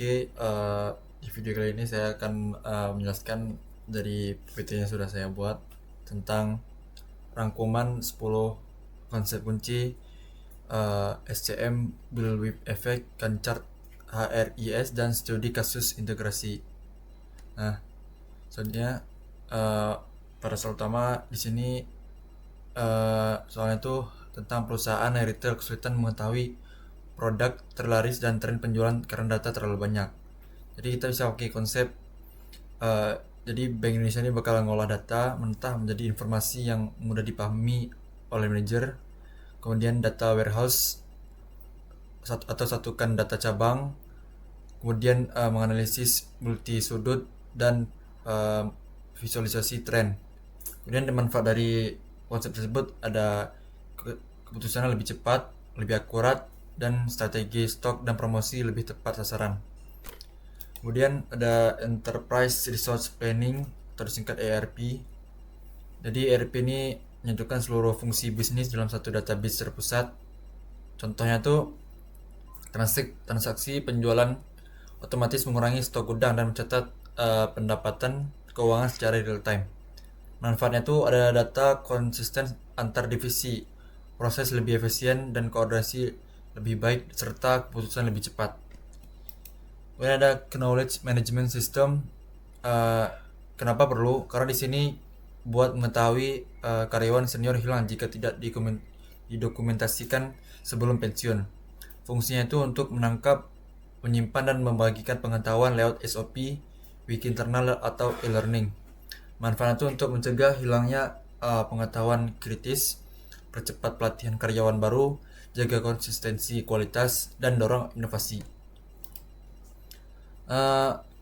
Oke, di video kali ini saya akan menjelaskan dari PPT yang sudah saya buat tentang rangkuman 10 konsep kunci SCM, Build with Effect, Gantt HRIS, dan studi kasus integrasi. Nah, selanjutnya pada soal utama di sini soalnya itu tentang perusahaan retail kesulitan mengetahui produk terlaris dan tren penjualan karena data terlalu banyak. Jadi kita bisa pakai konsep jadi Bank Indonesia ini bakal ngolah data mentah menjadi informasi yang mudah dipahami oleh manajer. Kemudian data warehouse atau satukan data cabang. Kemudian menganalisis multi sudut dan visualisasi tren. Kemudian manfaat dari konsep tersebut ada keputusannya lebih cepat, lebih akurat, dan strategi stok dan promosi lebih tepat sasaran. Kemudian ada Enterprise Resource Planning atau disingkat ERP. Jadi ERP ini menyatukan seluruh fungsi bisnis dalam satu database terpusat. Contohnya tuh transaksi penjualan otomatis mengurangi stok gudang dan mencatat pendapatan keuangan secara real time. Manfaatnya tuh ada data konsisten antar divisi, proses lebih efisien dan koordinasi lebih baik serta keputusan lebih cepat. Kemudian ada knowledge management system. Kenapa perlu? Karena di sini buat mengetahui karyawan senior hilang jika tidak didokumentasikan sebelum pensiun. Fungsinya itu untuk menangkap, menyimpan dan membagikan pengetahuan lewat SOP, wiki internal atau e-learning. Manfaatnya itu untuk mencegah hilangnya pengetahuan kritis, percepat pelatihan karyawan baru, jaga konsistensi kualitas, dan dorong inovasi.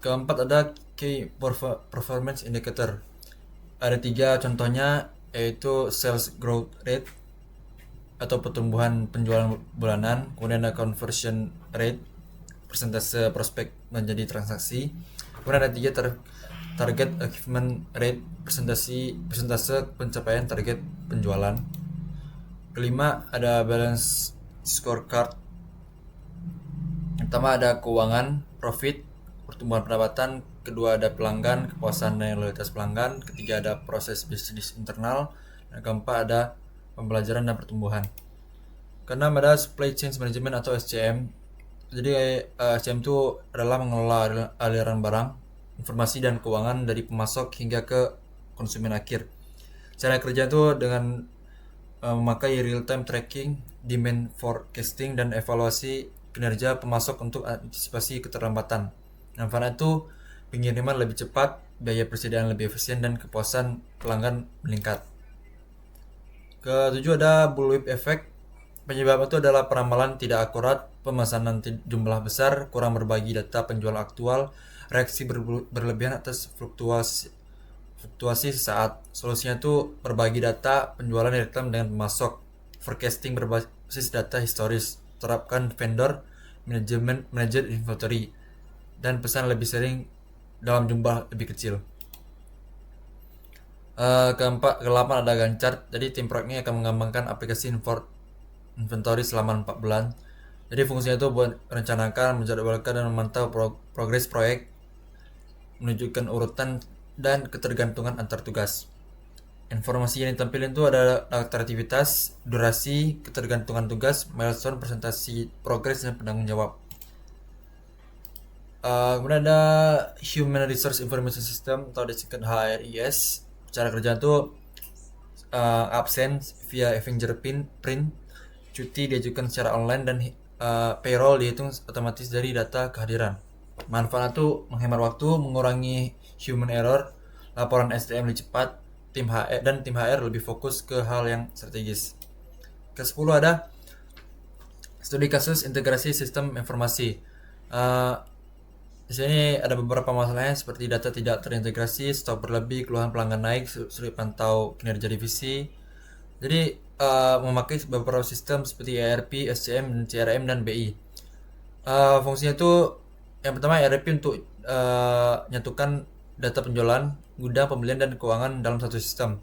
Keempat ada key performance indicator. Ada 3 contohnya, yaitu sales growth rate atau pertumbuhan penjualan bulanan, kemudian ada conversion rate, persentase prospek menjadi transaksi, kemudian ada 3 target achievement rate, persentase pencapaian target penjualan. Kelima ada balance scorecard. Pertama ada keuangan, profit, pertumbuhan pendapatan. Kedua ada pelanggan, kepuasan dan loyalitas pelanggan. Ketiga ada proses bisnis internal. Dan keempat ada pembelajaran dan pertumbuhan. Keenam ada supply chain management atau SCM. Jadi SCM itu adalah mengelola aliran barang, informasi dan keuangan dari pemasok hingga ke konsumen akhir. Cara kerja itu dengan memakai real time tracking, demand forecasting, dan evaluasi kinerja pemasok untuk antisipasi keterlambatan. Manfaatnya itu pengiriman lebih cepat, biaya persediaan lebih efisien, dan kepuasan pelanggan meningkat. Ketujuh ada bullwhip effect. Penyebab itu adalah peramalan tidak akurat, pemesanan jumlah besar, kurang berbagi data penjual aktual, reaksi berlebihan atas fluktuasi sesaat. Solusinya itu berbagi data penjualan real time dengan pemasok, forecasting berbasis data historis, terapkan vendor manager inventory, dan pesan lebih sering dalam jumlah lebih kecil. Ke-8 ada Gantt chart. Jadi tim proyeknya akan mengembangkan aplikasi inventory selama 4 bulan. Jadi fungsinya itu buat merencanakan, menjadwalkan, dan memantau progres proyek, menunjukkan urutan dan ketergantungan antar tugas. Informasi yang ditampilkan itu ada daftar aktivitas, durasi, ketergantungan tugas, milestone, presentasi progres, dan penanggung jawab. Kemudian ada Human Resource Information System atau disingkat HRIS. Cara kerja itu absen via fingerprint, cuti diajukan secara online, dan payroll dihitung otomatis dari data kehadiran. Manfaatnya itu menghemat waktu, mengurangi human error, laporan SDM lebih cepat, tim HR lebih fokus ke hal yang strategis. Ke-10 ada studi kasus integrasi sistem informasi. Di sini ada beberapa masalahnya seperti data tidak terintegrasi, stok berlebih, keluhan pelanggan naik, sulit pantau kinerja divisi. Jadi memakai beberapa sistem seperti ERP, SCM, dan CRM, dan BI. Fungsinya itu yang pertama ERP untuk nyatukan data penjualan, gudang, pembelian, dan keuangan dalam satu sistem.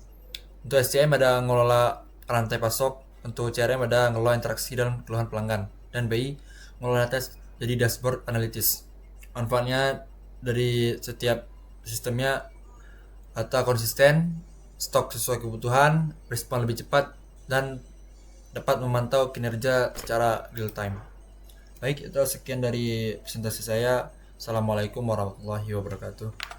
Untuk SCM ada ngelola rantai pasok, untuk CRM ada ngelola interaksi dan keluhan pelanggan, dan BI ngelola data jadi dashboard analitis. Manfaatnya dari setiap sistemnya: data konsisten, stok sesuai kebutuhan, respon lebih cepat, dan dapat memantau kinerja secara real time. Baik, itu sekian dari presentasi saya. Assalamualaikum warahmatullahi wabarakatuh.